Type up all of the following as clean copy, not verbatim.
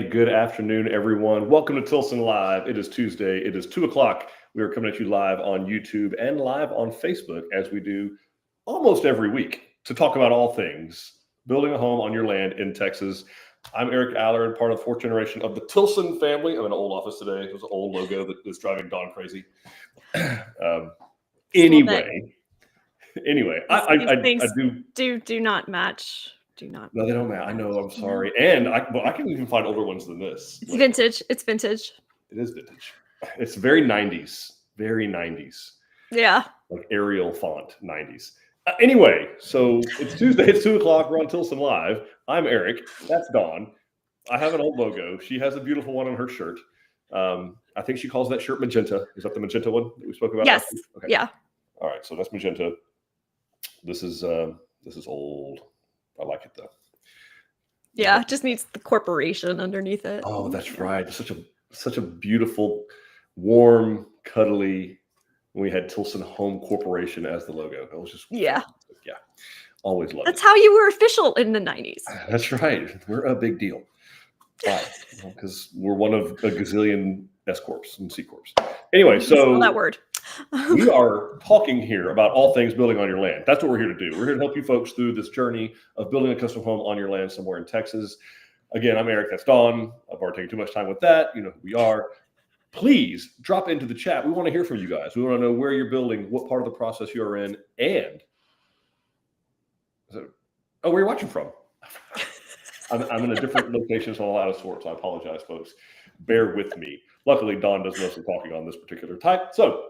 and good afternoon, everyone. Welcome to Tilson Live. It is Tuesday. It is 2 o'clock. We are coming at you live on YouTube and live on Facebook, as we do almost every week, to talk about all things building a home on your land in Texas. I'm Eric Allard, part of the fourth generation of the Tilson family. I'm in an old office today. It was an old logo that is driving Dawn crazy. Anyway, I do not match. Do not. No, they don't matter. I know. I'm sorry. And I can even find older ones than this. It's vintage. It's vintage. It is vintage. It's very 90s. Very 90s. Yeah. Like Arial font 90s. Anyway, so it's Tuesday. It's 2 o'clock. We're on Tilson Live. I'm Eric. That's Dawn. I have an old logo. She has a beautiful one on her shirt. I think she calls that shirt magenta. Is that the magenta one that we spoke about? Yes. Okay. Yeah. All right. So that's magenta. This is old. I like it though. Yeah, it just needs the corporation underneath it. Oh, that's right. Such a beautiful, warm, cuddly. We had Tilson Home Corporation as the logo. It was just always loved That's how you were official in the 90s. That's right. We're a big deal. Because we're one of a gazillion S corps and C corps. Anyway, so that word. We are talking here about all things building on your land. That's what we're here to do. We're here to help you folks through this journey of building a custom home on your land somewhere in Texas. Again, I'm Eric. That's Dawn. I've already taken too much time with that. You know who we are. Please drop into the chat. We want to hear from you guys. We want to know where you're building, what part of the process you are in, and where you're watching from. I'm in a different location, so I'm out of sorts. I apologize, folks. Bear with me. Luckily, Dawn does most of the talking on this particular type. So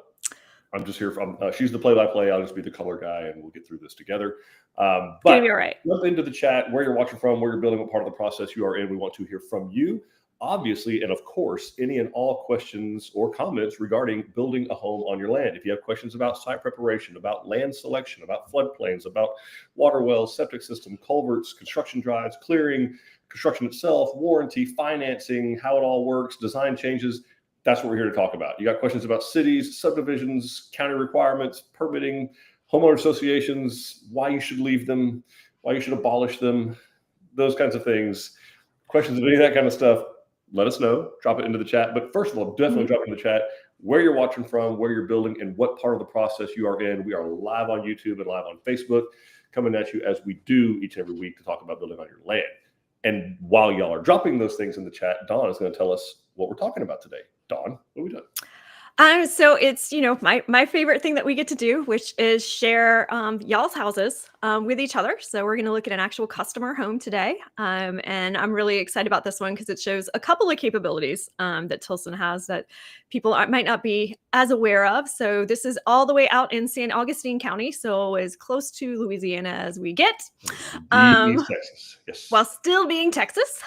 I'm just here from, she's the play-by-play. I'll just be the color guy, and we'll get through this together. But be all right. Jump into the chat, where you're watching from, where you're building, what part of the process you are in. We want to hear from you, obviously, and of course, any and all questions or comments regarding building a home on your land. If you have questions about site preparation, about land selection, about floodplains, about water wells, septic system, culverts, construction drives, clearing, construction itself, warranty, financing, how it all works, design changes, that's what we're here to talk about. You got questions about cities, subdivisions, county requirements, permitting, homeowner associations, why you should leave them, why you should abolish them, those kinds of things. Questions of any of that kind of stuff, let us know. Drop it into the chat. But first of all, definitely drop it in the chat where you're watching from, where you're building, and what part of the process you are in. We are live on YouTube and live on Facebook, coming at you as we do each and every week to talk about building on your land. And while y'all are dropping those things in the chat, Dawn is going to tell us what we're talking about today. Dawn, what are we doing? So it's, my favorite thing that we get to do, which is share y'all's houses with each other. So we're going to look at an actual customer home today. And I'm really excited about this one because it shows a couple of capabilities that Tilson has that people might not be as aware of. So this is all the way out in San Augustine County. So as close to Louisiana as we get. Texas. Yes. While still being Texas.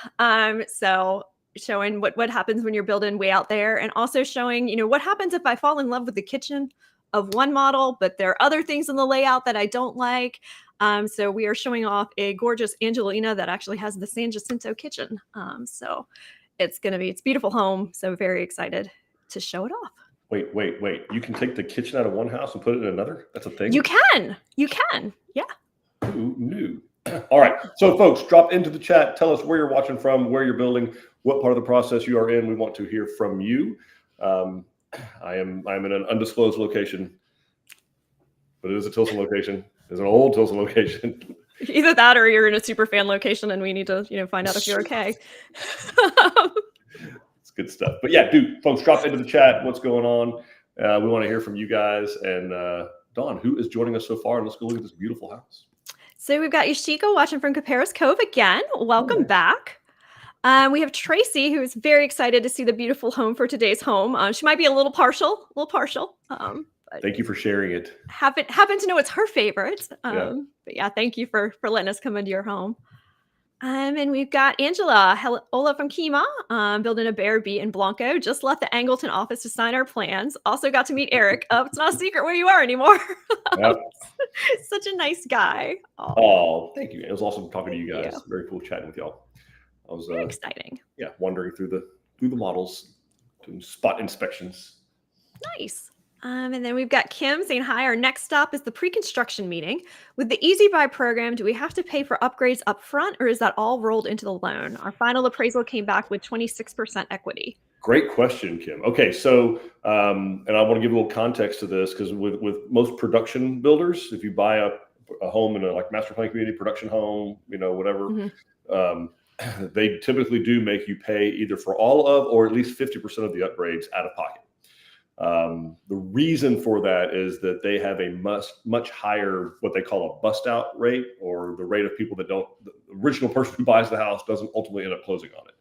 So showing what happens when you're building way out there, and also showing, what happens if I fall in love with the kitchen of one model, but there are other things in the layout that I don't like. So we are showing off a gorgeous Angelina that actually has the San Jacinto kitchen. So it's beautiful home. So very excited to show it off. Wait. You can take the kitchen out of one house and put it in another? That's a thing? You can. Yeah. Who knew? All right. So folks, drop into the chat. Tell us where you're watching from, where you're building, what part of the process you are in. We want to hear from you. I'm in an undisclosed location, but it is a Tilson location. It's an old Tilson location. Either that or you're in a super fan location and we need to, find out if you're okay. It's good stuff. But yeah, folks, drop into the chat. What's going on? We want to hear from you guys. And Dawn, who is joining us so far? And let's go look at this beautiful house. So we've got Yashika watching from Caparas Cove again. Welcome back. We have Tracy, who is very excited to see the beautiful home for today's home. She might be a little partial. But thank you for sharing it. Happen to know it's her favorite. But yeah, thank you for letting us come into your home. And we've got Angela Ola from Kima, building a Bear Beat in Blanco. Just left the Angleton office to sign our plans. Also got to meet Eric. It's not a secret where you are anymore. Yep. Such a nice guy. Oh, thank you. It was awesome talking to you guys. Very cool chatting with y'all. I was very exciting. Yeah, wandering through the models, doing spot inspections. Nice. And then we've got Kim saying, hi, our next stop is the pre-construction meeting. With the Easy Buy program, do we have to pay for upgrades up front, or is that all rolled into the loan? Our final appraisal came back with 26% equity. Great question, Kim. Okay, so and I want to give a little context to this because with most production builders, if you buy a home in a like master plan community, production home, whatever, um, they typically do make you pay either for all of or at least 50% of the upgrades out of pocket. The reason for that is that they have a much higher, what they call a bust out rate, or the rate of people that the original person who buys the house doesn't ultimately end up closing on it.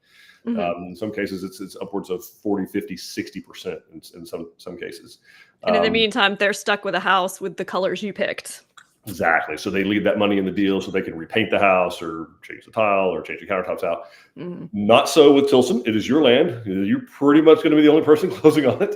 In some cases, it's upwards of 40, 50, 60% in some cases. And in the meantime, they're stuck with a house with the colors you picked. Exactly. So they leave that money in the deal so they can repaint the house or change the tile or change the countertops out. Not so with Tilson. It is your land. You're pretty much going to be the only person closing on it,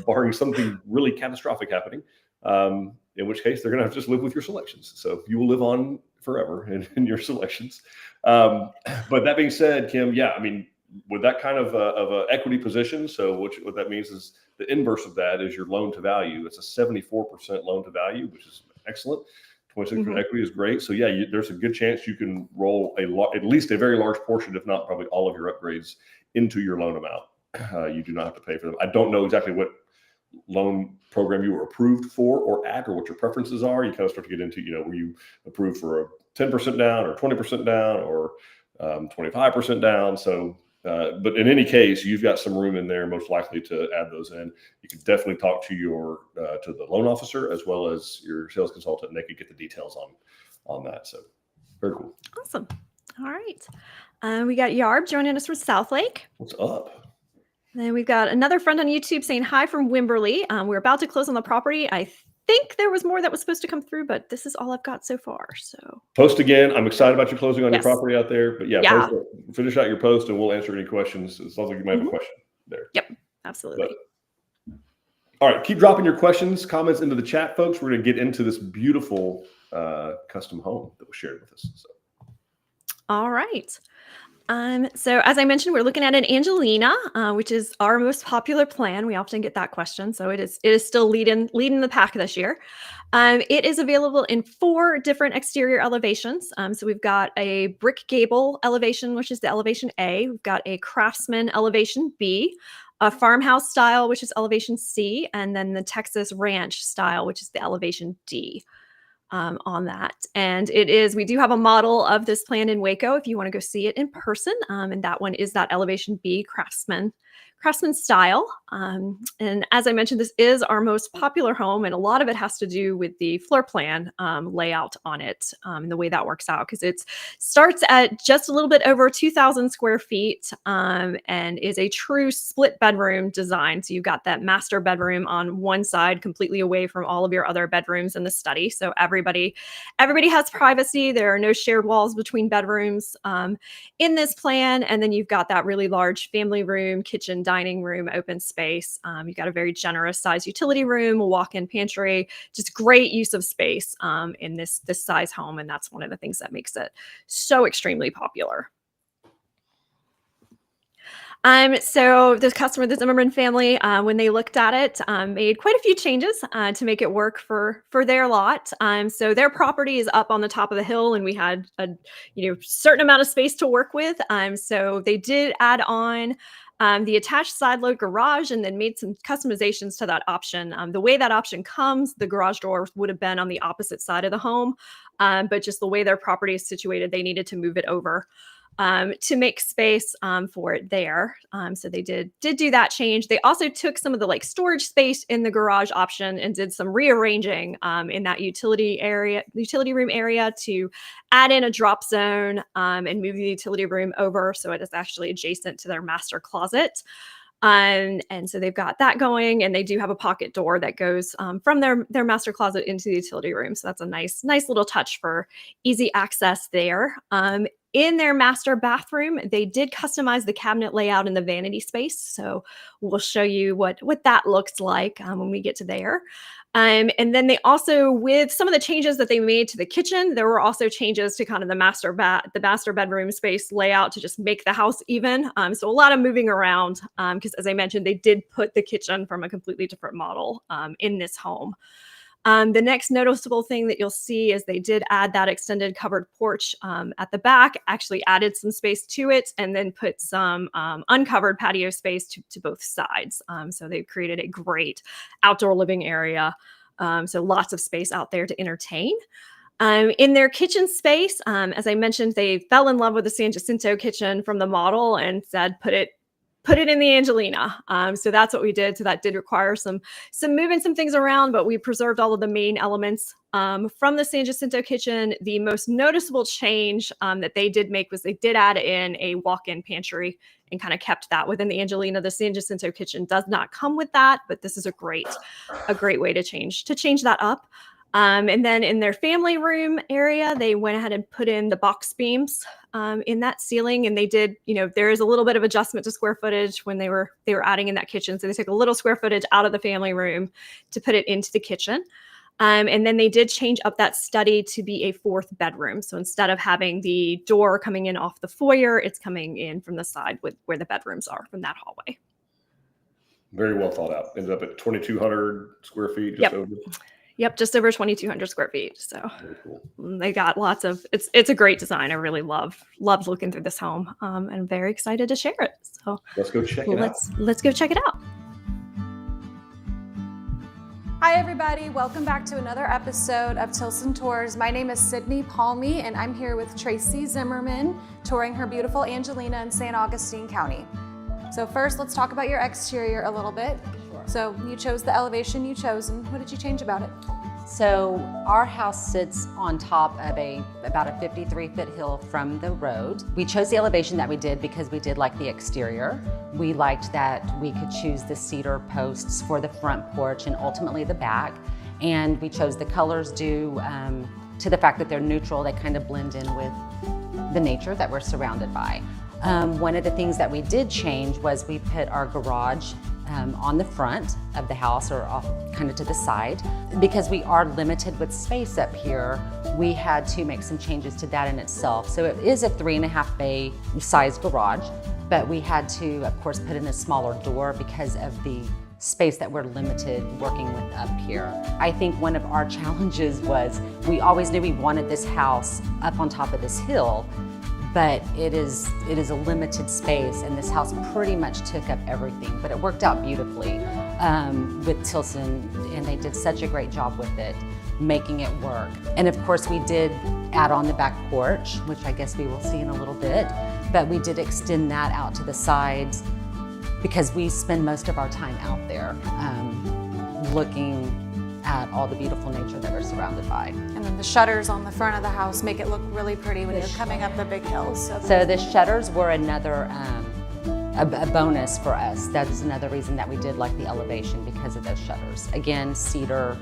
barring something really catastrophic happening, in which case they're going to have to just live with your selections. So you will live on forever in your selections. But that being said, Kim, yeah, I mean, with that kind of a equity position, so what that means is the inverse of that is your loan to value. It's a 74% loan to value, which is excellent. 26% equity is great. So yeah, there's a good chance you can roll at least a very large portion, if not probably all of your upgrades into your loan amount. You do not have to pay for them. I don't know exactly what loan program you were approved for or at, or what your preferences are. You kind of start to get into, were you approved for a 10% down or 20% down or 25% down. So, but in any case, you've got some room in there, most likely to add those in. You can definitely talk to to the loan officer as well as your sales consultant, and they could get the details on that. So very cool. Awesome. All right. We got Yarb joining us from Southlake. What's up? Then we've got another friend on YouTube saying hi from Wimberley. We're about to close on the property. I think there was more that was supposed to come through, but this is all I've got so far. So post again. I'm excited about you closing on your property out there. But yeah. Finish out your post and we'll answer any questions. It sounds like you might have a question there. Yep, absolutely. All right, keep dropping your questions, comments into the chat, folks. We're going to get into this beautiful custom home that was shared with us. So. All right. So as I mentioned, we're looking at an Angelina, which is our most popular plan. We often get that question. So it is still leading the pack this year. It is available in 4 different exterior elevations. So we've got a brick gable elevation, which is the elevation A. We've got a craftsman elevation B, a farmhouse style, which is elevation C, and then the Texas ranch style, which is the elevation D. On that. And we do have a model of this plan in Waco if you want to go see it in person. And that one is that elevation B craftsman style. And as I mentioned, this is our most popular home, and a lot of it has to do with the floor plan layout on it, and the way that works out, because it starts at just a little bit over 2,000 square feet and is a true split bedroom design. So you've got that master bedroom on one side, completely away from all of your other bedrooms in the study. So everybody has privacy. There are no shared walls between bedrooms in this plan. And then you've got that really large family room, kitchen, dining room, open space. You've got a very generous size utility room, a walk-in pantry, just great use of space in this size home. And that's one of the things that makes it so extremely popular. So the customer, the Zimmerman family, when they looked at it, made quite a few changes to make it work for their lot. So their property is up on the top of the hill, and we had a certain amount of space to work with. So they did add on the attached side load garage, and then made some customizations to that option. The way that option comes, the garage door would have been on the opposite side of the home, but just the way their property is situated, they needed to move it over to make space for it there. So they did do that change. They also took some of the storage space in the garage option and did some rearranging in that utility room area to add in a drop zone and move the utility room over so it is actually adjacent to their master closet. And so they've got that going, and they do have a pocket door that goes from their master closet into the utility room. So that's a nice little touch for easy access there. In their master bathroom, they did customize the cabinet layout in the vanity space. So we'll show you what that looks like when we get to there. And then they also, with some of the changes that they made to the kitchen, there were also changes to kind of the master bedroom space layout to just make the house even. So a lot of moving around because, as I mentioned, they did put the kitchen from a completely different model in this home. The next noticeable thing that you'll see is they did add that extended covered porch at the back, actually added some space to it, and then put some uncovered patio space to both sides. So they've created a great outdoor living area. So lots of space out there to entertain. In their kitchen space, as I mentioned, they fell in love with the San Jacinto kitchen from the model and said, put it in the Angelina. So that's what we did. So that did require some moving some things around, but we preserved all of the main elements from the San Jacinto kitchen. The most noticeable change that they did make was they did add in a walk-in pantry and kind of kept that within the Angelina. The San Jacinto kitchen does not come with that, but this is a great way to change that up. And then in their family room area, they went ahead and put in the box beams in that ceiling. And they did, there is a little bit of adjustment to square footage when they were adding in that kitchen. So they took a little square footage out of the family room to put it into the kitchen. And then they did change up that study to be a fourth bedroom. So instead of having the door coming in off the foyer, it's coming in from the side where the bedrooms are from that hallway. Very well thought out. Ended up at 2,200 square feet, just over. Yep, just over 2,200 square feet. So Cool. They got lots of, it's a great design. I really love looking through this home. And I'm very excited to share it. So let's go check it out. Let's go check it out. Hi everybody, welcome back to another episode of Tilson Tours. My name is Sydney Palmy and I'm here with Tracy Zimmerman touring her beautiful Angelina in San Augustine County. So first, let's talk about your exterior a little bit. So you chose the elevation you chose, and what did you change about it? So our house sits on top of about a 53-foot hill from the road. We chose the elevation that we did because we did like the exterior. We liked that we could choose the cedar posts for the front porch and ultimately the back. And we chose the colors due to the fact that they're neutral. They kind of blend in with the nature that we're surrounded by. One of the things that we did change was we put our garage on the front of the house or off kind of to the side. Because we are limited with space up here, we had to make some changes to that in itself. So it is a 3.5 bay size garage, but we had to, of course, put in a smaller door because of the space that we're limited working with up here. I think one of our challenges was we always knew we wanted this house up on top of this hill, but it is a limited space, and this house pretty much took up everything, but it worked out beautifully with Tilson, and they did such a great job with it, making it work. And of course, we did add on the back porch, which I guess we will see in a little bit, but we did extend that out to the sides because we spend most of our time out there looking at all the beautiful nature that we're surrounded by. And then the shutters on the front of the house make it look really pretty when you're coming up the big hills. So the shutters were another a bonus for us. That's another reason that we did like the elevation, because of those shutters. Again, cedar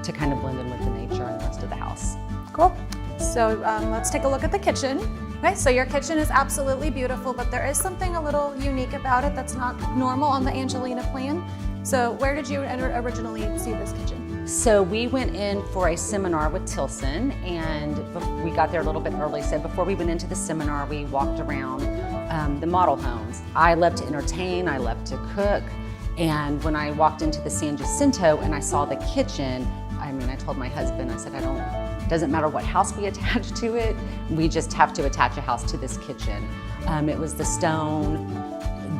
to kind of blend in with the nature and the rest of the house. Cool. So let's take a look at the kitchen. Okay, so your kitchen is absolutely beautiful, but there is something a little unique about it that's not normal on the Angelina plan. So where did you originally see this kitchen? So we went in for a seminar with Tilson, and we got there a little bit early. So before we went into the seminar, we walked around the model homes. I love to entertain, I love to cook. And when I walked into the San Jacinto and I saw the kitchen, I told my husband, I said, it doesn't matter what house we attach to it, we just have to attach a house to this kitchen. It was the stone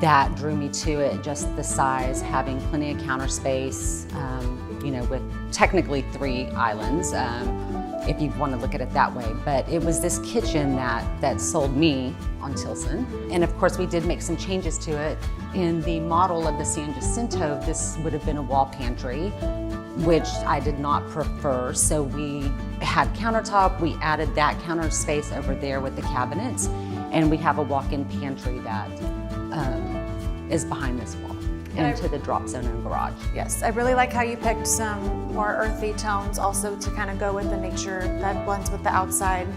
that drew me to it, just the size, having plenty of counter space, with technically 3 islands, if you want to look at it that way. But it was this kitchen that sold me on Tilson. And of course, we did make some changes to it. In the model of the San Jacinto, this would have been a wall pantry, which I did not prefer. So we had countertop, we added that counter space over there with the cabinets, and we have a walk-in pantry that is behind this wall into the drop zone and garage. Yes, I really like how you picked some more earthy tones also to kind of go with the nature that blends with the outside.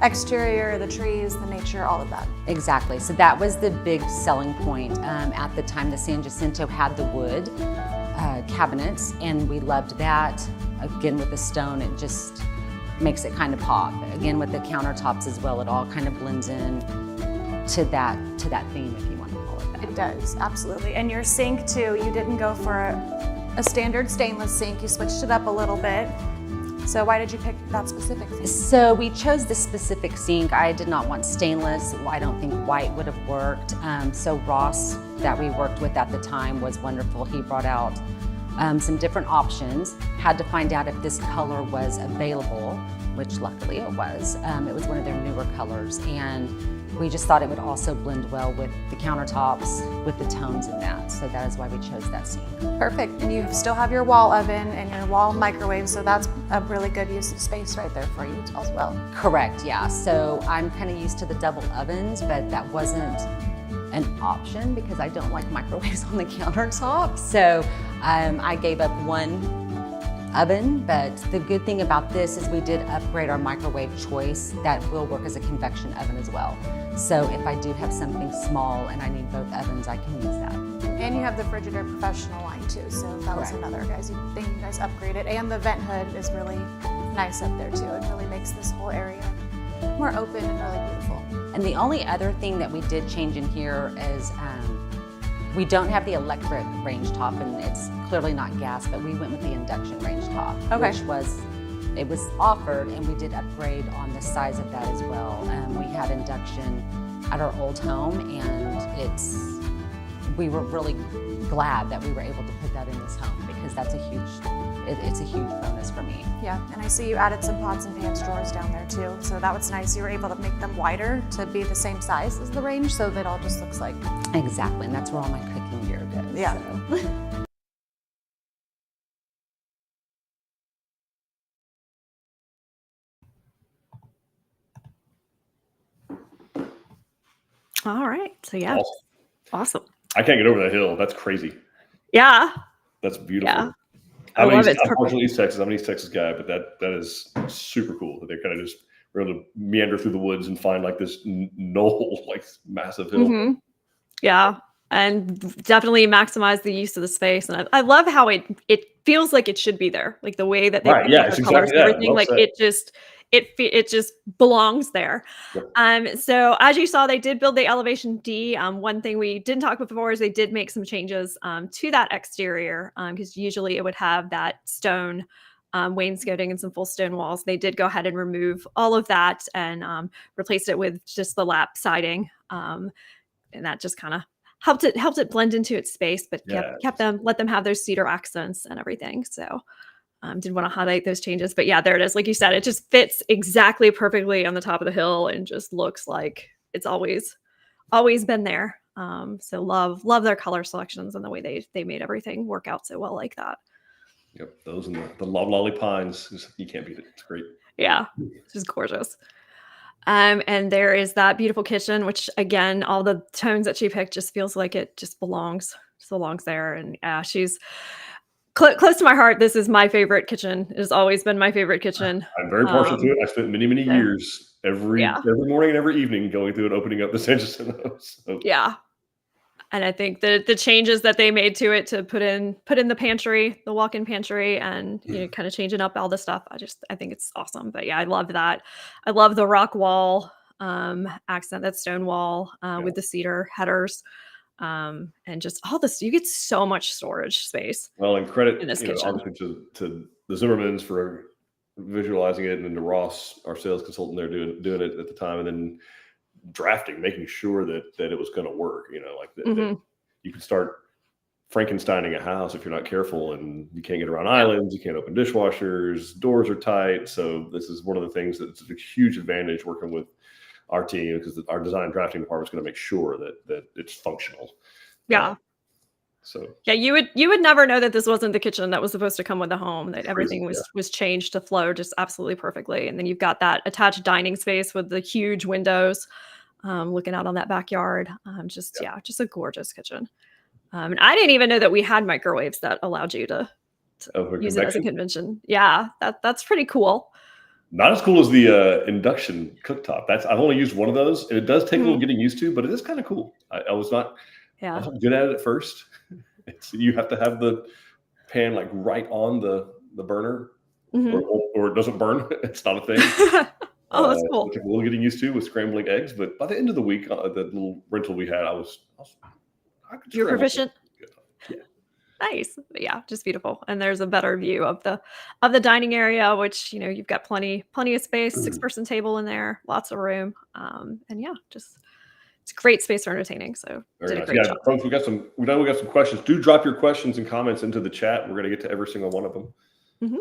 exterior, the trees, the nature, all of that. Exactly. So that was the big selling point. At the time, the San Jacinto had the wood cabinets, and we loved that. Again, with the stone, it just makes it kind of pop. Again, with the countertops as well, it all kind of blends in to that theme, if you want to call it that. It does, absolutely. And your sink too, you didn't go for a standard stainless sink, you switched it up a little bit. So why did you pick that specific sink? So we chose this specific sink. I did not want stainless. I don't think white would have worked. So Ross, that we worked with at the time, was wonderful. He brought out some different options. Had to find out if this color was available, which luckily it was. It was one of their newer colors, and we just thought it would also blend well with the countertops, with the tones in that. So that is why we chose that sink. Perfect. And you still have your wall oven and your wall microwave, so that's a really good use of space right there for you as well. Correct, yeah. So I'm kind of used to the double ovens, but that wasn't an option because I don't like microwaves on the countertop. So I gave up one oven, but the good thing about this is we did upgrade our microwave choice that will work as a convection oven as well. So if I do have something small and I need both ovens, I can use that. And you have the Frigidaire Professional line too, so that was Correct. another thing you guys upgraded. And the vent hood is really nice up there too. It really makes this whole area more open and really beautiful. And the only other thing that we did change in here is we don't have the electric range top, and it's clearly not gas, but we went with the induction range top, Okay. which was offered, and we did upgrade on the size of that as well. We had induction at our old home, and we were really glad that we were able to put that in this home because that's it's a huge bonus for me. Yeah, and I see you added some pots and pans drawers down there too, so that was nice. You were able to make them wider to be the same size as the range, so that all just looks like. Exactly, and that's where all my cooking gear goes. Yeah. So. All right. So yeah, Awesome. awesome. I can't get over that hill. That's crazy. Yeah. That's beautiful. Yeah. I love it. It's I'm from perfect. East Texas. I'm an East Texas guy, but that is super cool that they kind of just were able to meander through the woods and find like this knoll, like massive hill. Mhm. Yeah. And definitely maximize the use of the space. And I love how it feels like it should be there. Like the way that they Right, picked yeah, out it's the colors exactly and that. everything. Well Like said. it just belongs there. Yep. So as you saw, they did build the elevation D. One thing we didn't talk about before is they did make some changes to that exterior because usually it would have that stone wainscoting and some full stone walls. They did go ahead and remove all of that and replaced it with just the lap siding, and that just kind of helped it blend into its space, but Yeah. let them have those cedar accents and everything. So did want to highlight those changes, but yeah, there it is. Like you said, it just fits exactly perfectly on the top of the hill and just looks like it's always been there. So love their color selections and the way they made everything work out so well like that. Yep. Those and the loblolly pines. You can't beat it. It's great. Yeah, it's just gorgeous. And there is that beautiful kitchen, which again, all the tones that she picked just feels like it just belongs there. And she's close to my heart. This is my favorite kitchen. It has always been my favorite kitchen. I'm very partial to it. I spent many so- years every Yeah. morning and every evening going through and opening up the San Jacinto. So, Yeah. And I think the changes that they made to it to put in the pantry, the walk-in pantry, and kind of changing up all the stuff. I think it's awesome. But yeah, I love that. I love the rock wall accent, that stone wall with the cedar headers, and just all this. You get so much storage space. well, and credit In this kitchen. obviously to the Zimmermans for visualizing it, and then to Ross, our sales consultant, there doing it at the time, and then drafting, making sure that it was going to work. That you can start Frankensteining a house if you're not careful, and you can't get around islands, you can't open dishwashers, doors are tight. So this is one of the things that's a huge advantage working with our team, because our design drafting department is going to make sure that it's functional. Yeah. So Yeah, you would never know that this wasn't the kitchen that was supposed to come with the home, that everything was changed to flow just absolutely perfectly. And then you've got that attached dining space with the huge windows looking out on that backyard. Just a gorgeous kitchen. And I didn't even know that we had microwaves that allowed you to use it as a convention. Yeah, that's pretty cool. Not as cool as the induction cooktop. I've only used one of those, and it does take a little getting used to, but it is kind of cool. I was not good at it at first. You have to have the pan like right on the burner, or it doesn't burn. It's not a thing. Oh, that's cool. It took a little getting used to with scrambling eggs, but by the end of the week, the little rental we had, I could. You're proficient. Yeah. Nice. Yeah, just beautiful. And there's a better view of the dining area, which, you've got plenty of space, 6-person table in there, lots of room. And yeah, just it's great space for entertaining. So very nice. Job. Folks, we got some questions. Do drop your questions and comments into the chat. We're going to get to every single one of them.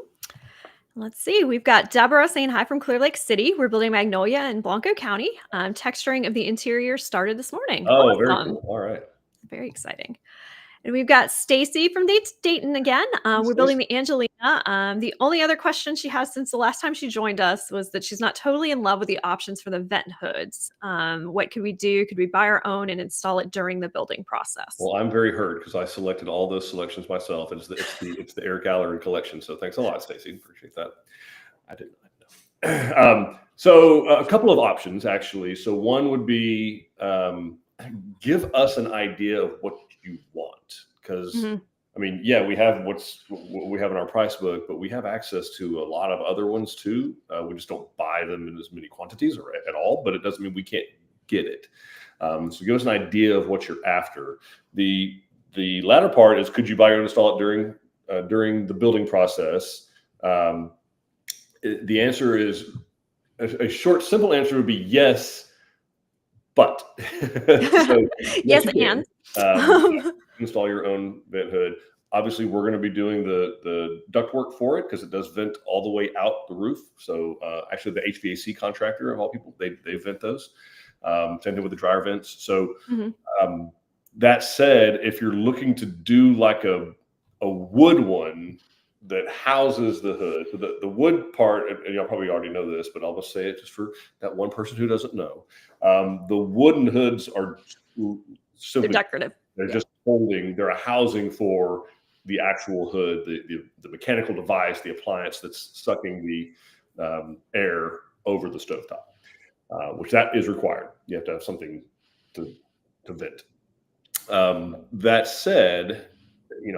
Let's see. We've got Deborah saying hi from Clear Lake City. We're building Magnolia in Blanco County. Texturing of the interior started this morning. Oh, awesome. Very cool. All right. Very exciting. And we've got Stacy from Dayton again. We're building the Angelina. The only other question she has since the last time she joined us was that she's not totally in love with the options for the vent hoods. What could we do? Could we buy our own and install it during the building process? Well, I'm very hurt because I selected all those selections myself. It's the Eric Gallery collection. So thanks a lot, Stacy. Appreciate that. I did not know. So a couple of options actually. So one would be give us an idea of what you want, because I mean, yeah, we have what we have in our price book, but we have access to a lot of other ones too. We just don't buy them in as many quantities or at all, but it doesn't mean we can't get it. So give us an idea of what you're after. The latter part is, could you buy or install it during the building process? The answer is a short, simple answer would be yes, but so, yes and install your own vent hood. Obviously, we're going to be doing the ductwork for it because it does vent all the way out the roof. So actually, the HVAC contractor of all people, they vent those. Same thing with the dryer vents. So that said, if you're looking to do like a wood one that houses the hood, so the wood part, and y'all probably already know this, but I'll just say it just for that one person who doesn't know. The wooden hoods are simply they're decorative. They're just they're a housing for the actual hood, the mechanical device, the appliance that's sucking the air over the stovetop, which that is required. You have to have something to vent. That said,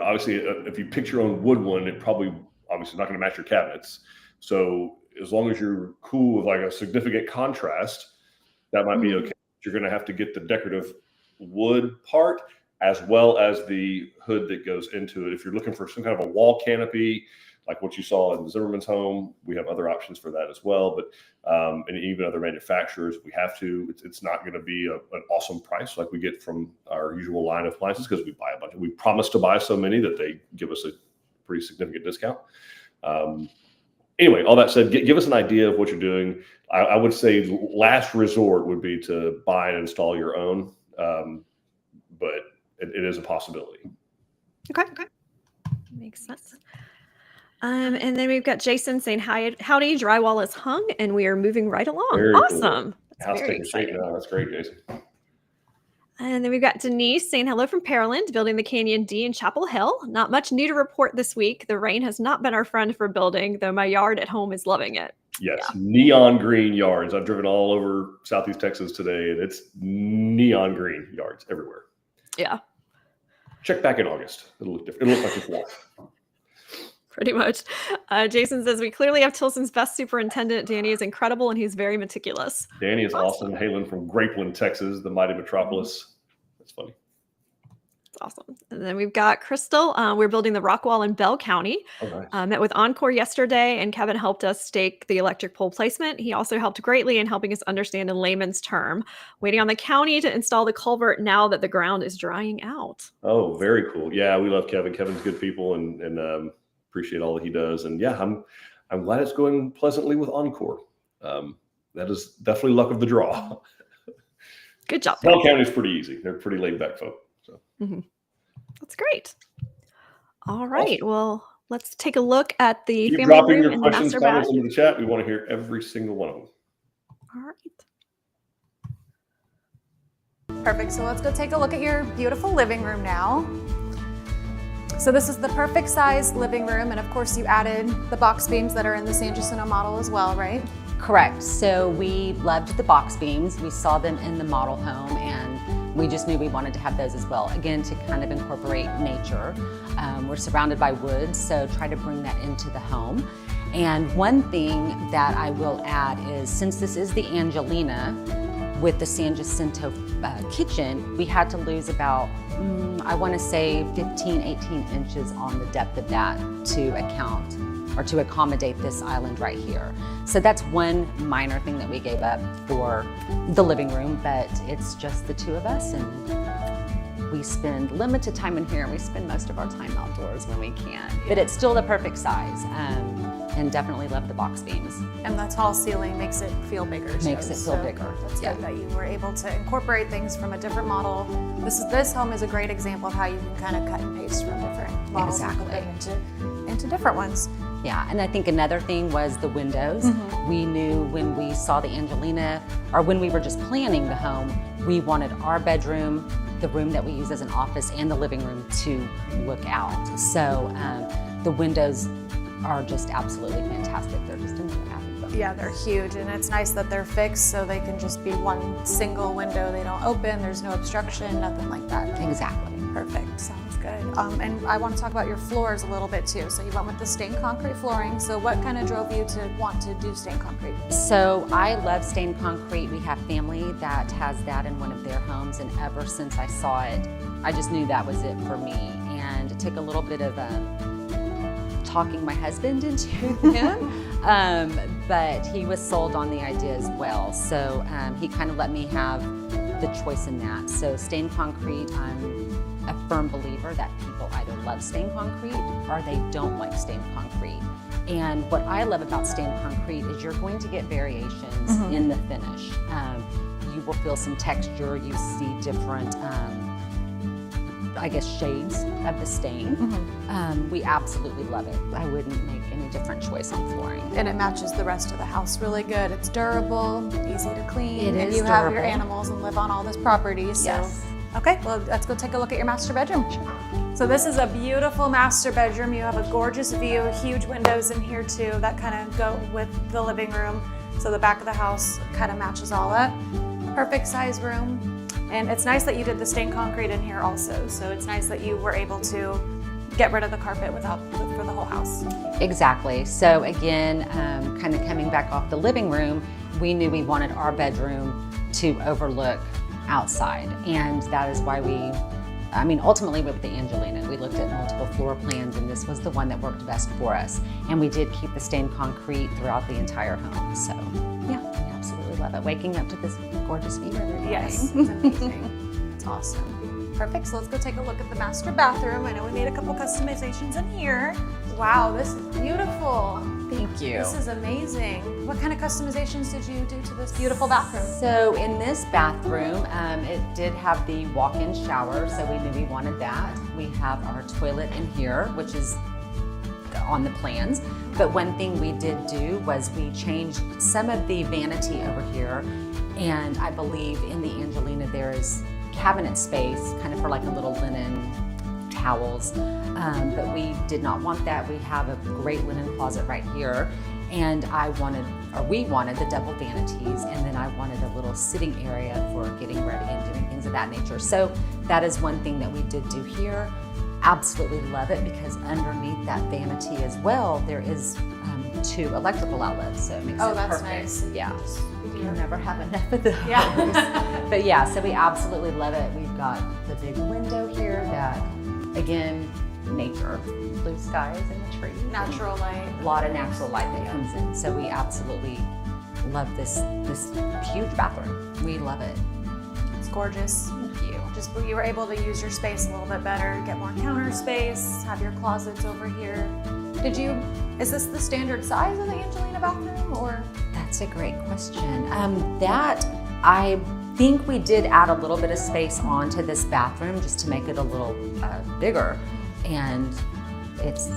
obviously, if you pick your own wood one, it obviously not going to match your cabinets. So as long as you're cool with like a significant contrast, that might be okay. You're going to have to get the decorative wood part as well as the hood that goes into it. If you're looking for some kind of a wall canopy, like what you saw in Zimmerman's home, we have other options for that as well. But and even other manufacturers, we have to. It's not going to be an awesome price like we get from our usual line of appliances because we buy a bunch. We promise to buy so many that they give us a pretty significant discount. Anyway, all that said, give us an idea of what you're doing. I would say last resort would be to buy and install your own, but it is a possibility. Okay. Makes sense. And then we've got Jason saying, howdy, drywall is hung, and we are moving right along. Very awesome. Cool. House taking shape now. That's great, Jason. And then we've got Denise saying hello from Pearland, building the Canyon D in Chapel Hill. Not much new to report this week. The rain has not been our friend for building, though my yard at home is loving it. Yes, yeah. Neon green yards. I've driven all over Southeast Texas today, and it's neon green yards everywhere. Yeah. Check back in August. It'll look different. It'll look like it's live. Pretty much. Jason says, we clearly have Tilson's best superintendent. Danny is incredible, and he's very meticulous. Danny is awesome. Hailing from Grapeland, Texas, the mighty metropolis. That's funny. It's awesome. And then we've got Crystal. We're building the rock wall in Bell County. Oh, nice. Met with Encore yesterday, and Kevin helped us stake the electric pole placement. He also helped greatly in helping us understand in layman's term. Waiting on the county to install the culvert now that the ground is drying out. Oh, very cool. Yeah, we love Kevin. Kevin's good people, and appreciate all that he does. And yeah, I'm glad it's going pleasantly with Encore. That is definitely luck of the draw. Good job. Bell County's pretty easy. They're pretty laid back folk. So that's great. All right. Awesome. Well, let's take a look at the Keep family dropping room your and questions, master comments bath. into the chat. We want to hear every single one of them. All right. Perfect. So let's go take a look at your beautiful living room now. So this is the perfect size living room, and of course you added the box beams that are in the San Jacinto model as well, right? Correct. So we loved the box beams. We saw them in the model home, and we just knew we wanted to have those as well. Again, to kind of incorporate nature. We're surrounded by woods, so try to bring that into the home. And one thing that I will add is, since this is the Angelina with the San Jacinto kitchen, we had to lose about, I want to say 15, 18 inches on the depth of that to account or to accommodate this island right here. So that's one minor thing that we gave up for the living room, but it's just the two of us, and we spend limited time in here, and we spend most of our time outdoors when we can. But it's still the perfect size, and definitely love the box beams. And the tall ceiling makes it feel bigger. too. Makes it feel bigger. That's good that you were able to incorporate things from a different model. This home is a great example of how you can kind of cut and paste from different models and put them into different ones. Yeah, and I think another thing was the windows. We knew when we saw the Angelina, or when we were just planning the home, we wanted our bedroom, the room that we use as an office, and the living room to look out. So the windows are just absolutely fantastic. They're just another added bonus. Yeah, they're huge, and it's nice that they're fixed so they can just be one single window. They don't open, there's no obstruction, nothing like that. Exactly. Perfect, sounds good. And I want to talk about your floors a little bit too. So you went with the stained concrete flooring. So what kind of drove you to want to do stained concrete? So I love stained concrete. We have family that has that in one of their homes, and ever since I saw it, I just knew that was it for me. And it took a little bit of talking my husband into him, but he was sold on the idea as well. So he kind of let me have the choice in that. So stained concrete, I'm a firm believer that people either love stained concrete or they don't like stained concrete. And what I love about stained concrete is you're going to get variations in the finish. You will feel some texture, you see different, I guess, shades of the stain. We absolutely love it. I wouldn't make any different choice on flooring. And it matches the rest of the house really good. It's durable, easy to clean. It and is you have your durable. animals and live on all this property. So. Yes. Okay, well, let's go take a look at your master bedroom. So this is a beautiful master bedroom. You have a gorgeous view, huge windows in here too that kind of go with the living room. So the back of the house kind of matches all up. Perfect size room. And it's nice that you did the stained concrete in here also. So it's nice that you were able to get rid of the carpet for the whole house. Exactly. So again, kind of coming back off the living room, we knew we wanted our bedroom to overlook outside. And that is why ultimately with the Angelina, we looked at multiple floor plans, and this was the one that worked best for us. And we did keep the stained concrete throughout the entire home. So yeah, we absolutely love it. Waking up to this gorgeous view every day. Yes, it's amazing. It's awesome. Perfect, so let's go take a look at the master bathroom. I know we made a couple customizations in here. Wow, this is beautiful. Thank you. This is amazing. What kind of customizations did you do to this beautiful bathroom? So in this bathroom, it did have the walk-in shower, so we knew we wanted that. We have our toilet in here, which is on the plans. But one thing we did do was we changed some of the vanity over here, and I believe in the Angelina there is cabinet space, kind of for like a little linen towels, but we did not want that. We have a great linen closet right here, and we wanted the double vanities, and then I wanted a little sitting area for getting ready and doing things of that nature. So that is one thing that we did do here. Absolutely love it, because underneath that vanity as well, there is 2 electrical outlets, so it makes it that's perfect. nice. Yeah. You can never have enough of those. Yeah. But yeah, so we absolutely love it. We've got the big window here that, again, nature, blue skies and the trees. Natural light. A lot of natural light that comes in. So we absolutely love this huge bathroom. We love it. It's gorgeous. Thank you. Just you were able to use your space a little bit better, get more counter space, have your closets over here. Is this the standard size of the Angelina bathroom, or? That's a great question. That I think we did add a little bit of space onto this bathroom just to make it a little bigger, and it's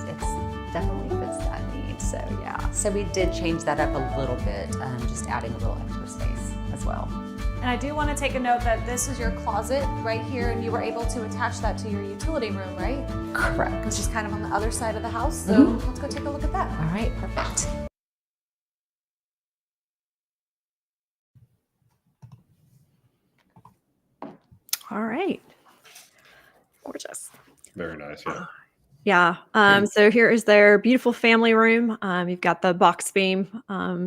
definitely fits that need. So yeah, so we did change that up a little bit, just adding a little extra space as well. And I do want to take a note that this is your closet right here, and you were able to attach that to your utility room, right? Correct. Which is kind of on the other side of the house. So let's go take a look at that. All right, perfect. All right. Gorgeous. Very nice. Yeah. Yeah. So here is their beautiful family room. You've got the box beam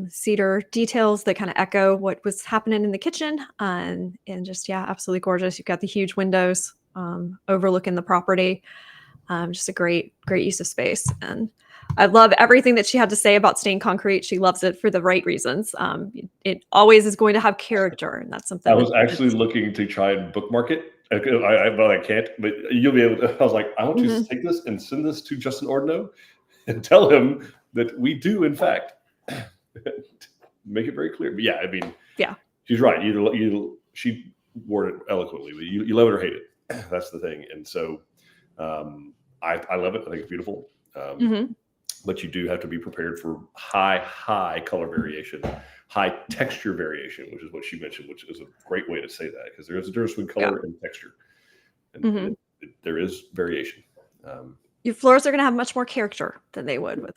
cedar details that kind of echo what was happening in the kitchen, and just absolutely gorgeous. You've got the huge windows overlooking the property. Just a great use of space, and I love everything that she had to say about stained concrete. She loves it for the right reasons. It always is going to have character, and that's something. I was actually looking to try and bookmark it. I can't, but you'll be able to. I was like, I want you to take this and send this to Justin Ordino and tell him that we do, in fact, make it very clear. But yeah, I mean, she's right. She worded it eloquently, but you love it or hate it. That's the thing. And so I love it. I think it's beautiful. But you do have to be prepared for high color variation, high texture variation, which is what she mentioned, which is a great way to say that, because there is a difference between color and texture. And there is variation. Your floors are going to have much more character than they would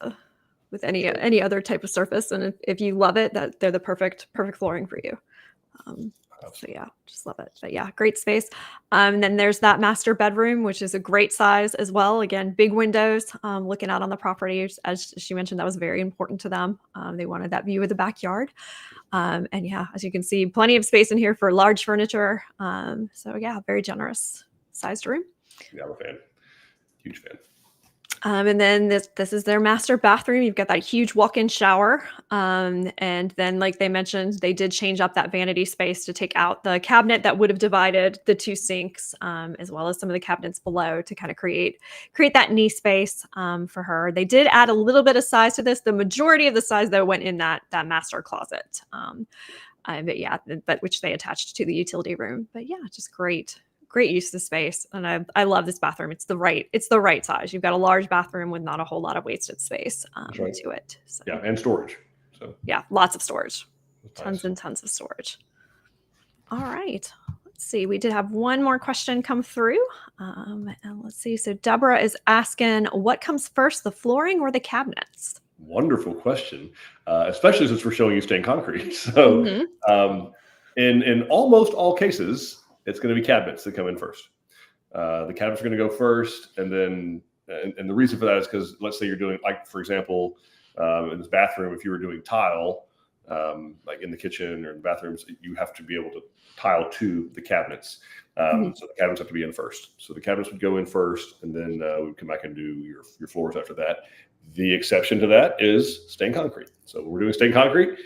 with any other type of surface. And if you love it, that they're the perfect flooring for you. So yeah, just love it. But yeah, great space. And then there's that master bedroom, which is a great size as well. Again, big windows, looking out on the property. As she mentioned, that was very important to them. They wanted that view of the backyard. And yeah, as you can see, plenty of space in here for large furniture. So yeah, very generous sized room. Yeah, I'm a fan. Huge fan. And then this is their master bathroom. You've got that huge walk-in shower. And then, like they mentioned, they did change up that vanity space to take out the cabinet that would have divided the two sinks, as well as some of the cabinets below, to kind of create that knee space for her. They did add a little bit of size to this. The majority of the size, though, went in that master closet. But which they attached to the utility room. But yeah, just great use of space. And I love this bathroom. It's the right size. You've got a large bathroom with not a whole lot of wasted space to it. So, yeah, and storage. So yeah, lots of storage. Tons nice. and tons of storage. All right. Let's see. We did have one more question come through. And let's see. So Deborah is asking, what comes first, the flooring or the cabinets? Wonderful question, especially since we're showing you stained concrete. So in almost all cases, it's going to be cabinets that come in first. The cabinets are going to go first, and then and the reason for that is because, let's say you're doing, like, for example, in this bathroom, if you were doing tile, like in the kitchen or in the bathrooms, you have to be able to tile to the cabinets. So the cabinets have to be in first. So the cabinets would go in first, and then we'd come back and do your floors after that. The exception to that is stained concrete. So when we're doing stained concrete,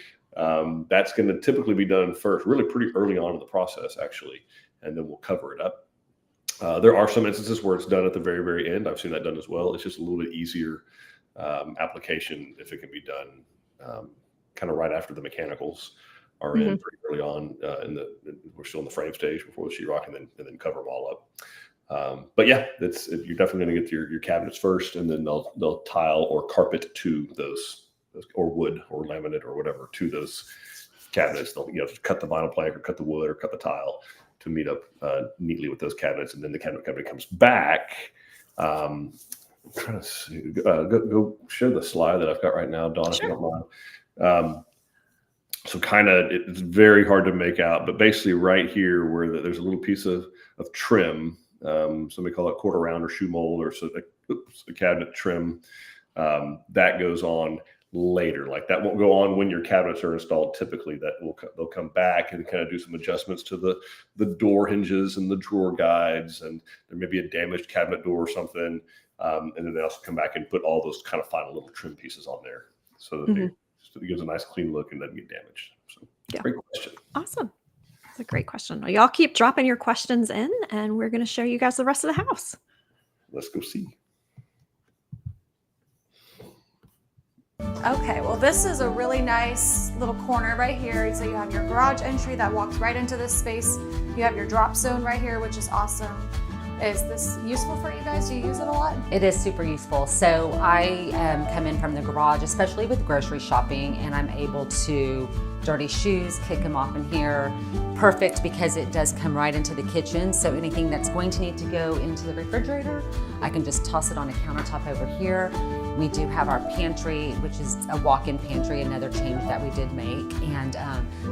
that's going to typically be done first, really pretty early on in the process, actually. And then we'll cover it up. There are some instances where it's done at the very, very end. I've seen that done as well. It's just a little bit easier application if it can be done kind of right after the mechanicals are in pretty early on. We're still in the frame stage before the sheetrock, and then cover them all up. But yeah, you're definitely going to get your cabinets first, and then they'll tile or carpet to those, or wood or laminate or whatever, to those cabinets. They'll cut the vinyl plank or cut the wood or cut the tile to meet up neatly with those cabinets, and then the cabinet comes back. I'm trying to see, go show the slide that I've got right now, Dawn, if you don't mind. So kind of, it's very hard to make out, but basically right here where there's a little piece of trim, somebody call it quarter round or shoe mold, or a cabinet trim, that goes on later. Like, that won't go on when your cabinets are installed. Typically they'll come back and kind of do some adjustments to the door hinges and the drawer guides, and there may be a damaged cabinet door or something, and then they also come back and put all those kind of final little trim pieces on there, so that it gives a nice clean look and doesn't get damaged. So great question. Awesome. That's a great question. Well, y'all keep dropping your questions in, and we're going to show you guys the rest of the house. Let's go see. Okay, well, this is a really nice little corner right here. So you have your garage entry that walks right into this space. You have your drop zone right here, which is awesome. Is this useful for you guys? Do you use it a lot? It is super useful. So I come in from the garage, especially with grocery shopping, and I'm able to dirty shoes, kick them off in here. Perfect because it does come right into the kitchen. So anything that's going to need to go into the refrigerator, I can just toss it on a countertop over here. We do have our pantry, which is a walk-in pantry, another change that we did make. And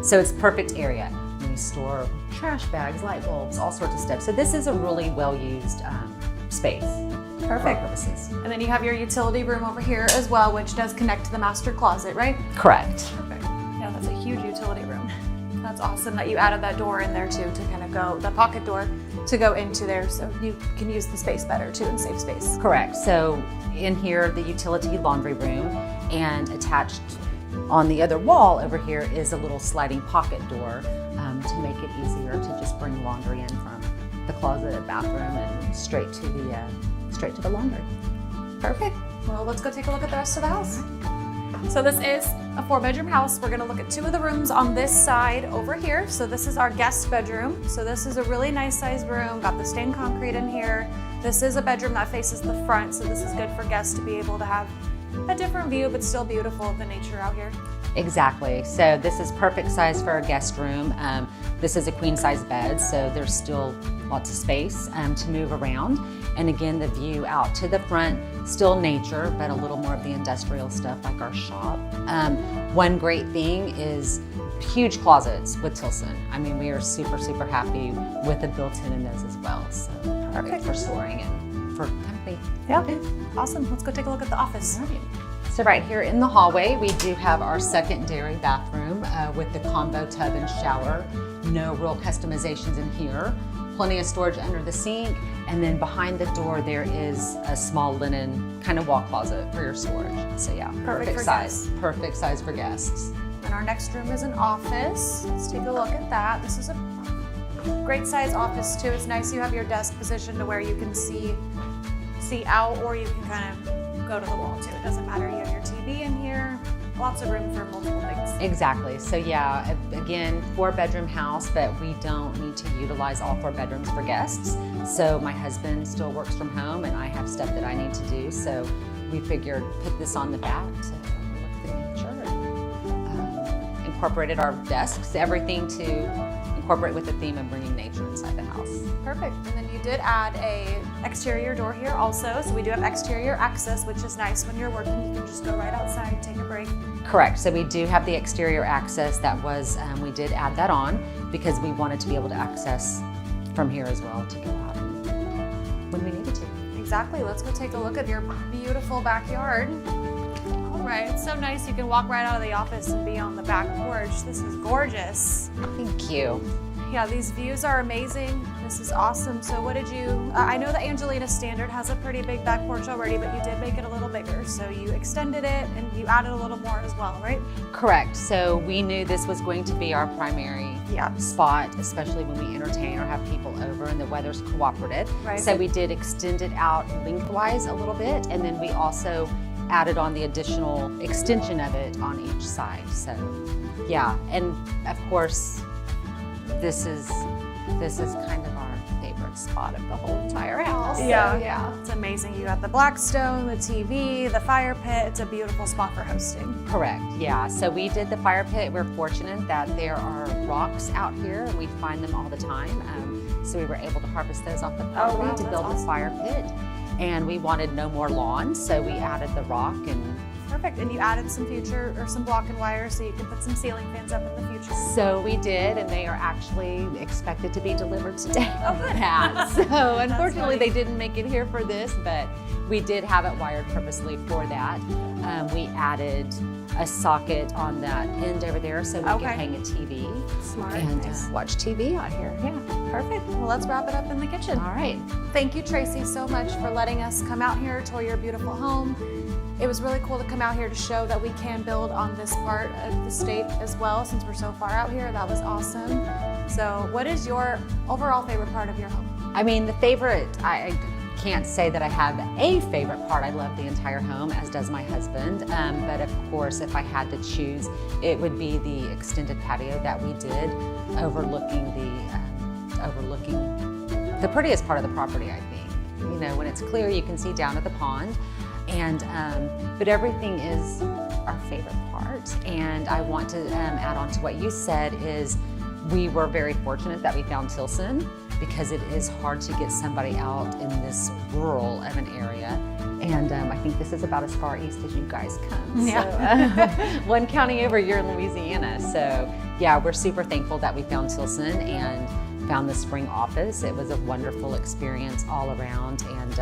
so it's perfect area. We store trash bags, light bulbs, all sorts of stuff. So this is a really well-used space for our Perfect. purposes. And then you have your utility room over here as well, which does connect to the master closet, right? Correct. Perfect. Yeah, that's a huge utility room. That's awesome that you added that door in there too to kind of go, the pocket door to go into there so you can use the space better too and save space. Correct. So in here, the utility laundry room, and attached on the other wall over here is a little sliding pocket door to make it easier to just bring laundry in from the closet, bathroom, and straight to the laundry. Perfect. Well, let's go take a look at the rest of the house. So this is a 4-bedroom house. We're gonna look at 2 of the rooms on this side over here. So this is our guest bedroom. So this is a really nice sized room, got the stained concrete in here. This is a bedroom that faces the front, so this is good for guests to be able to have a different view, but still beautiful of the nature out here. Exactly. So this is perfect size for a guest room. This is a queen size bed, so there's still lots of space to move around. And again, the view out to the front, still nature, but a little more of the industrial stuff like our shop. One great thing is huge closets with Tilson. I mean, we are super, super happy with the built-in in those as well. So perfect for storing and for company. Yeah. Awesome. Let's go take a look at the office. All right. So right here in the hallway, we do have our secondary bathroom with the combo tub and shower. No real customizations in here. Plenty of storage under the sink. And then behind the door, there is a small linen kind of wall closet for your storage. So yeah, perfect for size. guests. Perfect size for guests. And our next room is an office. Let's take a look at that. This is a great size office too. It's nice you have your desk positioned to where you can see out, or you can kind of go to the wall too. It doesn't matter. You have your TV in here. Lots of room for multiple things. Exactly. So yeah, again, 4-bedroom house, but we don't need to utilize all 4 bedrooms for guests. So my husband still works from home and I have stuff that I need to do. So we figured put this on the back to look at the nature. Incorporated our desks, everything to incorporate with the theme of bringing nature inside the house. Perfect. And then you did add a exterior door here also. So we do have exterior access, which is nice when you're working. You can just go right outside, take a break. Correct. So we do have the exterior access. That was, we did add that on because we wanted to be able to access from here as well to go out when we needed to. Exactly. Let's go take a look at your beautiful backyard. All right. It's so nice. You can walk right out of the office and be on the back porch. This is gorgeous. Thank you. Yeah, these views are amazing. This is awesome. So what did you, I know the Angelina standard has a pretty big back porch already, but you did make it a little bigger. So you extended it and you added a little more as well, right? Correct. So we knew this was going to be our primary spot, especially when we entertain or have people over and the weather's cooperative. Right. So we did extend it out lengthwise a little bit, and then we also added on the additional extension of it on each side. So yeah, and of course, this is kind of our favorite spot of the whole entire house. Yeah, So, yeah. It's amazing. You got the Blackstone, the TV, the fire pit. It's a beautiful spot for hosting. Correct, yeah. So we did the fire pit. We're fortunate that there are rocks out here and we find them all the time. So we were able to harvest those off the property wow, to that's build awesome. the fire pit. And we wanted no more lawn, so we added the rock and Perfect. And you added some some block and wire so you can put some ceiling fans up in the future. so we did, and they are actually expected to be delivered today. Oh, good. Yeah. So unfortunately, funny. they didn't make it here for this, but we did have it wired purposely for that. We added a socket on that end over there so we Okay. could hang a TV Smart. and Nice. watch TV out here. Yeah. Perfect. Well, let's wrap it up in the kitchen. All right. Thank you, Tracy, so much for letting us come out here, tour your beautiful home. It was really cool to come out here to show that we can build on this part of the state as well, since we're so far out here. That was awesome. So what is your overall favorite part of your home? I mean, the favorite, I can't say that I have a favorite part. I love the entire home, as does my husband. But of course, if I had to choose, it would be the extended patio that we did overlooking the prettiest part of the property, I think. You know, when it's clear, you can see down at the pond, and but everything is our favorite part. And I want to add on to what you said is we were very fortunate that we found Tilson, because it is hard to get somebody out in this rural of an area. And I think this is about as far east as you guys come. Yeah. So, one county over, you're in Louisiana. So yeah, we're super thankful that we found Tilson and found the spring office. It was a wonderful experience all around, and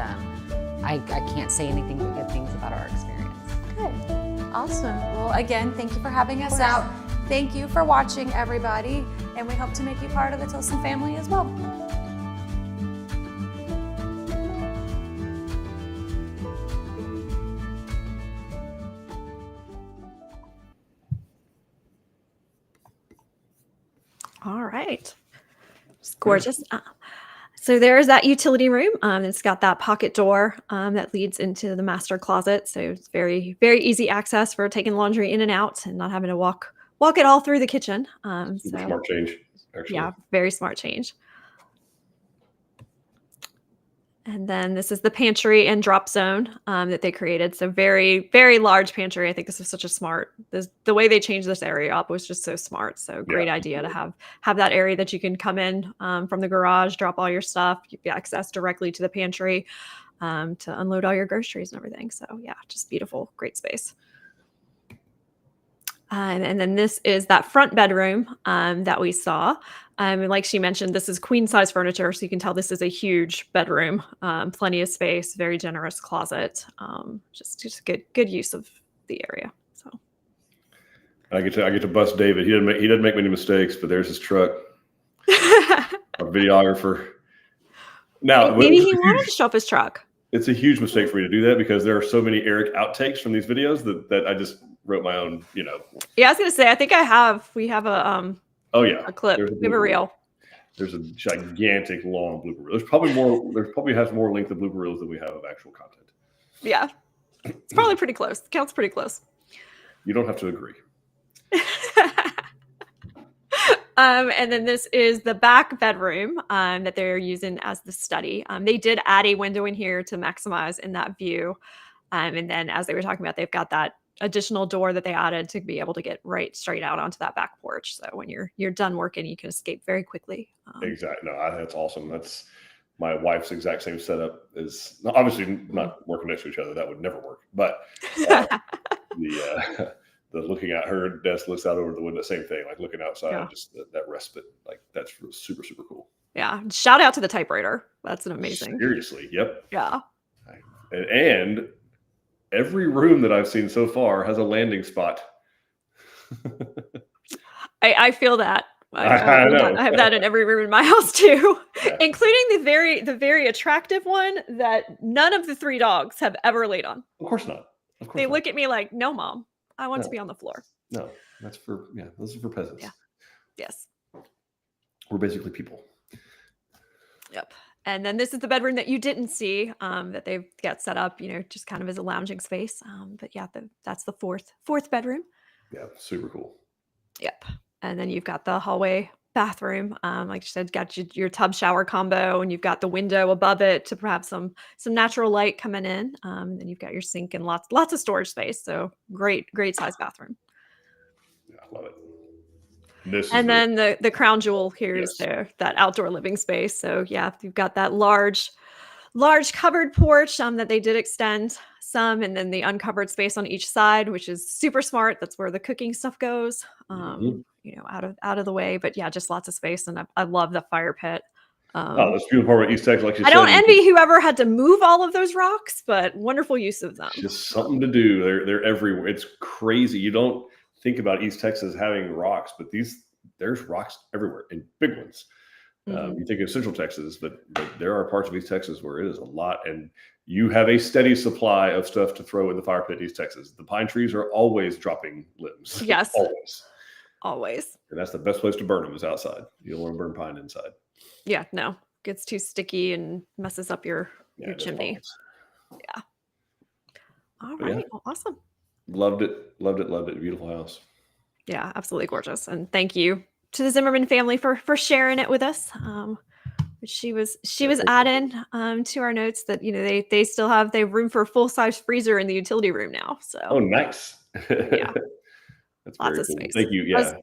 I can't say anything but good things about our experience. Good. Awesome. Well, again, thank you for having us out. Thank you for watching, everybody, and we hope to make you part of the Tilson family as well. All right. It's gorgeous. So there's that utility room. It's got that pocket door that leads into the master closet. So it's very, very easy access for taking laundry in and out and not having to walk it all through the kitchen. Super smart change, actually. Yeah, very smart change. And then this is the pantry and drop zone that they created. So very, very large pantry. I think this is such a smart, the way they changed this area up was just so smart. So great idea to have that area that you can come in from the garage, drop all your stuff, you get access directly to the pantry to unload all your groceries and everything. So yeah, just beautiful, great space. And then this is that front bedroom that we saw. And like she mentioned, this is queen size furniture. So you can tell this is a huge bedroom, plenty of space, very generous closet, just good use of the area. So I get to bust David. He doesn't make many mistakes, but there's his truck. Our videographer. Now maybe he wanted to show off his truck. It's a huge mistake for me to do that because there are so many Eric outtakes from these videos that I just wrote my own, Yeah, I was gonna say, I think we have a a clip. We have a reel. There's a gigantic long blooper reel. There's probably has more length of blooper reels than we have of actual content. Yeah. It's probably pretty close. Counts pretty close. You don't have to agree. And then this is the back bedroom that they're using as the study. They did add a window in here to maximize in that view. And then as they were talking about, they've got that additional door that they added to be able to get right straight out onto that back porch. So when you're done working, you can escape very quickly. Exactly. No, that's awesome. That's my wife's exact same setup. Is obviously not working next to each other. That would never work. But the looking at her desk looks out over the window, same thing, like looking outside, just that respite, like that's super, super cool. Yeah. Shout out to the typewriter. That's an amazing. Seriously. Yep. Yeah. And every room that I've seen so far has a landing spot. I feel that. I know. I have that in every room in my house too, including the very attractive one that none of the 3 dogs have ever laid on. Of course not. They look at me like, no, Mom, I want to be on the floor. No, that's those are for peasants. Yeah. Yes. We're basically people. Yep. And then this is the bedroom that you didn't see that they've got set up, just kind of as a lounging space. But yeah, that's the fourth bedroom. Yeah, super cool. Yep. And then you've got the hallway bathroom. Like you said, got your tub shower combo, and you've got the window above it to perhaps some natural light coming in. And then you've got your sink and lots of storage space. So great size bathroom. Yeah, I love it. And then the crown jewel here is that outdoor living space. So yeah, you've got that large covered porch that they did extend some, and then the uncovered space on each side, which is super smart. That's where the cooking stuff goes, out of the way. But yeah, just lots of space, and I love the fire pit. That's beautiful part about East Texas. Like you said, I don't envy whoever had to move all of those rocks, but wonderful use of them. Just something to do. They're everywhere. It's crazy. You don't think about East Texas having rocks, but there's rocks everywhere and big ones. You think of Central Texas, but there are parts of East Texas where it is a lot, and you have a steady supply of stuff to throw in the fire pit in East Texas. The pine trees are always dropping limbs. Yes. Always. And that's the best place to burn them is outside. You don't want to burn pine inside. Yeah, no. Gets too sticky and messes up your chimney. Yeah. All right. Yeah. Well, awesome. Loved it. Beautiful house. Yeah, absolutely gorgeous. And thank you to the Zimmerman family for sharing it with us. She was adding to our notes that they still have room for a full-size freezer in the utility room now. So Oh, nice. yeah, That's lots very of cool. space. Thank you. Yeah.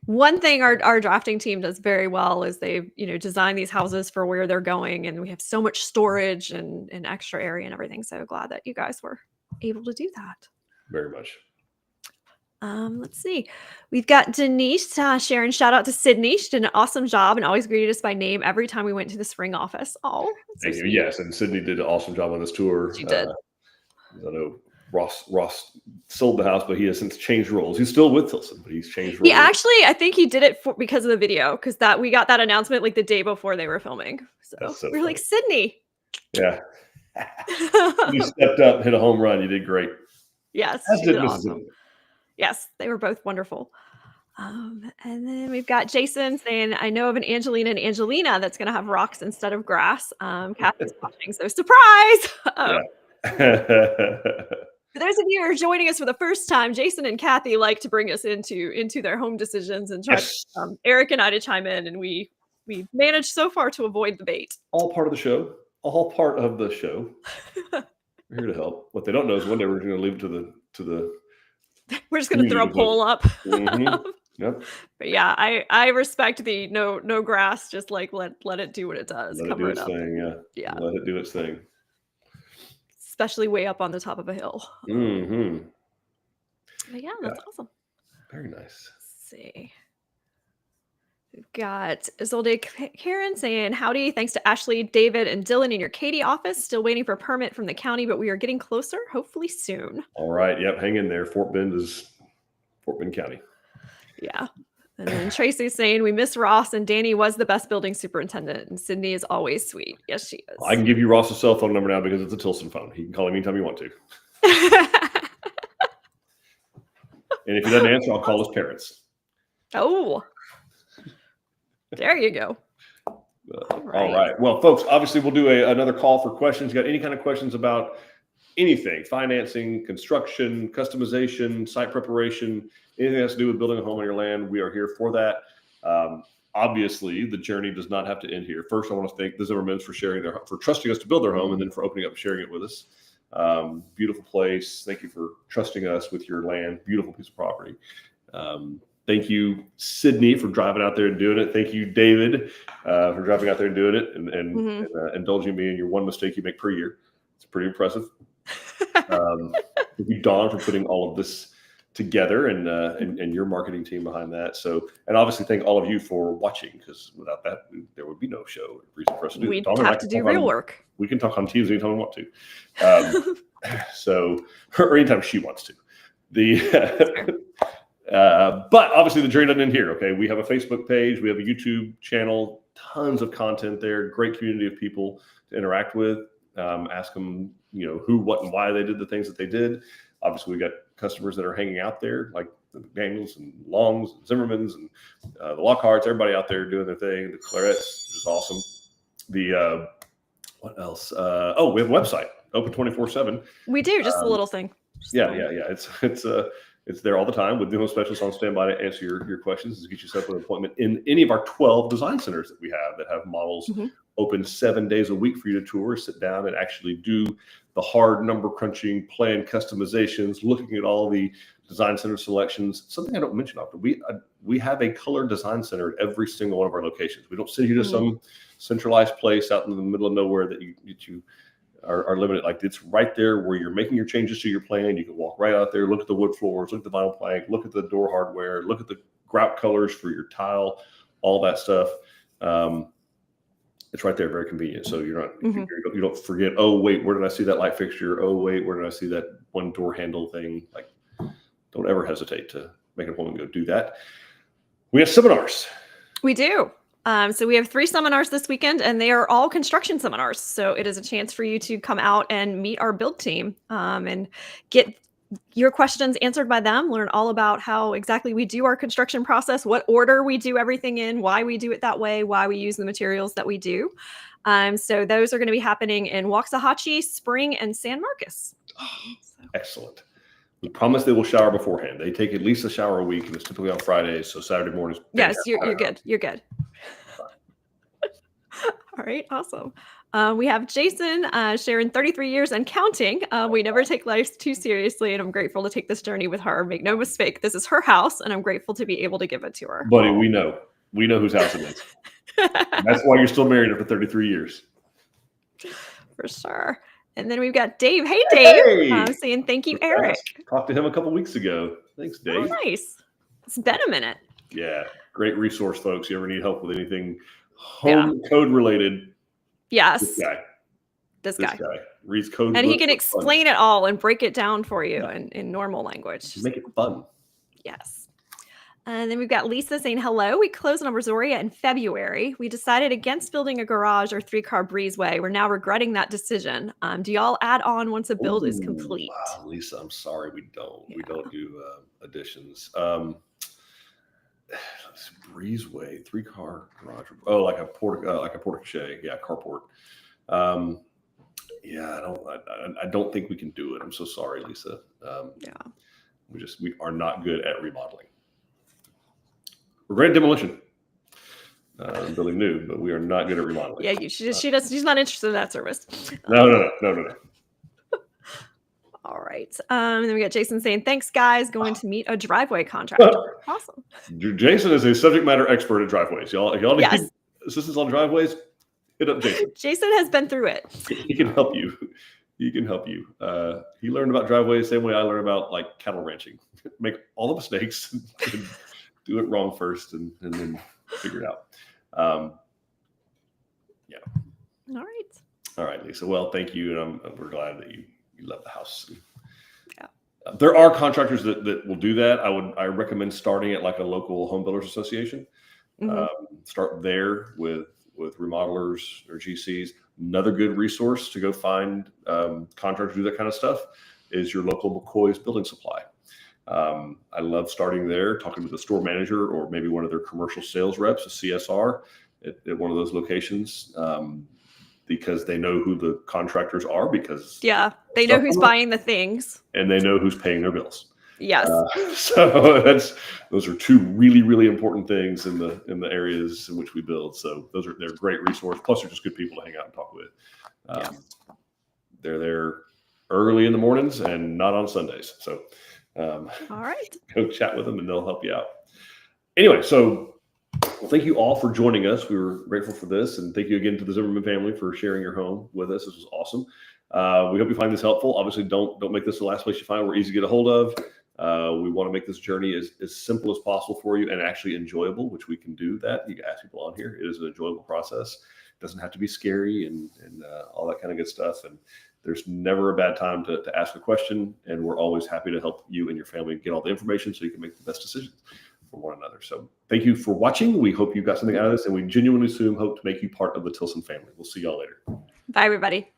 One thing our drafting team does very well is they design these houses for where they're going, and we have so much storage and extra area and everything. So glad that you guys were able to do that. Very much. Let's see. We've got Denise sharing shout out to Sydney. She did an awesome job and always greeted us by name every time we went to the spring office. Oh, Thank so you. sweet. Yes, and Sydney did an awesome job on this tour. She did. I know Ross sold the house, but he has since changed roles. He's still with Tilson, but he's changed roles. He actually, I think he did it because of the video, because we got that announcement like the day before they were filming. So, we were like, Sydney. Yeah. You stepped up, hit a home run. You did great. Yes, As she did did Mrs. awesome. Yes, they were both wonderful. And then we've got Jason saying, I know of an Angelina and Angelina that's going to have rocks instead of grass. Kathy's watching, so surprise. For those of you who are joining us for the first time, Jason and Kathy like to bring us into their home decisions and try Eric and I to chime in, and we managed so far to avoid the bait. All part of the show. All part of the show. We're here to help. What they don't know is one day we're going to leave it to the we're just going to throw a poll up. Mm-hmm. Yep. But yeah, I respect the no grass. Just like let it do what it does. Let Cover it do its thing. Yeah. Yeah. Let it do its thing. Especially way up on the top of a hill. Mm-hmm. But yeah, that's awesome. Very nice. Let's see. We've got Isolde Karen saying, howdy, thanks to Ashley, David, and Dylan in your Katy office. Still waiting for a permit from the county, but we are getting closer, hopefully soon. All right. Yep. Hang in there. Fort Bend County. Yeah. And then Tracy's saying, we miss Ross, and Danny was the best building superintendent, and Sydney is always sweet. Yes, she is. I can give you Ross's cell phone number now because it's a Tilson phone. He can call him anytime you want to. And if he doesn't answer, I'll call his parents. Oh. There you go. All right. Well, folks, obviously we'll do another call for questions. You got any kind of questions about anything, financing, construction, customization, site preparation, anything that has to do with building a home on your land, we are here for that. Obviously, the journey does not have to end here. First, I want to thank the Zimmermans for trusting us to build their home, and then for opening up and sharing it with us. Beautiful place. Thank you for trusting us with your land. Beautiful piece of property. Thank you, Sydney, for driving out there and doing it. Thank you, David, for driving out there and doing it and indulging me in your one mistake you make per year. It's pretty impressive. Thank you, Dawn, for putting all of this together and your marketing team behind that. So, and obviously thank all of you for watching, because without that, there would be no show. Reason for us to do. We'd have to do real work. We can talk on Teams anytime we want to. So, or anytime she wants to. But obviously the journey doesn't end here. Okay, we have a Facebook page, we have a YouTube channel, tons of content there, great community of people to interact with. Ask them, who, what, and why they did the things that they did. Obviously, we got customers that are hanging out there, like the Daniels and Longs, and Zimmermans, and the Lockharts. Everybody out there doing their thing. The Clarets, which is awesome. What else? We have a website, open 24/7. We do, just a little thing. Yeah. It's there all the time with home specialists on standby to answer your questions, to get you set up an appointment in any of our 12 design centers that we have models open 7 days a week for you to tour, sit down, and actually do the hard number crunching, plan customizations, looking at all the design center selections. Something I don't mention often, we have a color design center at every single one of our locations. We don't send you to some centralized place out in the middle of nowhere that you are limited. Like, it's right there where you're making your changes to your plan. You can walk right out there, look at the wood floors, look at the vinyl plank, look at the door hardware, look at the grout colors for your tile, all that stuff. It's right there, very convenient. So you're not, you don't forget, oh, wait, where did I see that light fixture? Oh, wait, where did I see that one door handle thing? Like, don't ever hesitate to make an appointment and go do that. We have seminars. We do. So we have 3 seminars this weekend, and they are all construction seminars. So it is a chance for you to come out and meet our build team and get your questions answered by them, learn all about how exactly we do our construction process, what order we do everything in, why we do it that way, why we use the materials that we do. So those are going to be happening in Waxahachie, Spring, and San Marcos. Excellent. We promise they will shower beforehand. They take at least a shower a week, and it's typically on Fridays. So Saturday mornings. Yes, you're good. You're good. All right, awesome. We have Jason sharing 33 years and counting. We never take life too seriously, and I'm grateful to take this journey with her. Make no mistake, this is her house, and I'm grateful to be able to give it to her. Buddy, we know whose house it is. That's why you're still married after 33 years. For sure. And then we've got Dave. Hey, Dave. Hey! Saying thank you, Eric. Talked to him a couple weeks ago. Thanks, Dave. Oh, nice. It's been a minute. Yeah, great resource, folks. You ever need help with anything home code related? Yes. This guy reads code. And he can explain it all and break it down for you in normal language. Make it fun. Yes. And then we've got Lisa saying, hello. We closed on Brazoria in February. We decided against building a garage or 3-car breezeway. We're now regretting that decision. Do y'all add on once a build is complete? Wow, Lisa, I'm sorry. We don't. Yeah. We don't do additions. Breezeway, 3-car garage. Oh, like a porte cochere. Yeah, carport. Yeah, I don't think we can do it. I'm so sorry, Lisa. We are not good at remodeling. We're great at demolition, building new, but we are not good at remodeling. Yeah, she's not interested in that service. No. All right. And then we got Jason saying, thanks, guys. Going to meet a driveway contractor. Awesome. Jason is a subject matter expert at driveways. If y'all need assistance on driveways, hit up Jason. Jason has been through it. He can help you. He learned about driveways the same way I learned about like cattle ranching. Make all the mistakes. Do it wrong first and then figure it out. Yeah. All right, Lisa. Well, thank you. And we're glad that you love the house. Yeah. There are contractors that will do that. I recommend starting at like a local home builders association. Start there with remodelers or GCs. Another good resource to go find contractors who do that kind of stuff is your local McCoy's Building Supply. I love starting there, talking to the store manager or maybe one of their commercial sales reps, a CSR at one of those locations, because they know who the contractors are they know who's buying the things and they know who's paying their bills. Yes. So those are two really, really important things in the areas in which we build. So they're great resource. Plus they're just good people to hang out and talk with. They're there early in the mornings and not on Sundays. So all right, go chat with them and they'll help you out. Anyway, so thank you all for joining us. We were grateful for this, and thank you again to the Zimmerman family for sharing your home with us. This was awesome. We hope you find this helpful. Obviously, don't make this the last place you find. We're easy to get a hold of. We want to make this journey as simple as possible for you and actually enjoyable, which we can do that. You can ask people on here. It is an enjoyable process. It doesn't have to be scary and all that kind of good stuff. And there's never a bad time to ask a question, and we're always happy to help you and your family get all the information so you can make the best decisions for one another. So thank you for watching. We hope you got something out of this, and we genuinely soon hope to make you part of the Tilson family. We'll see y'all later. Bye, everybody.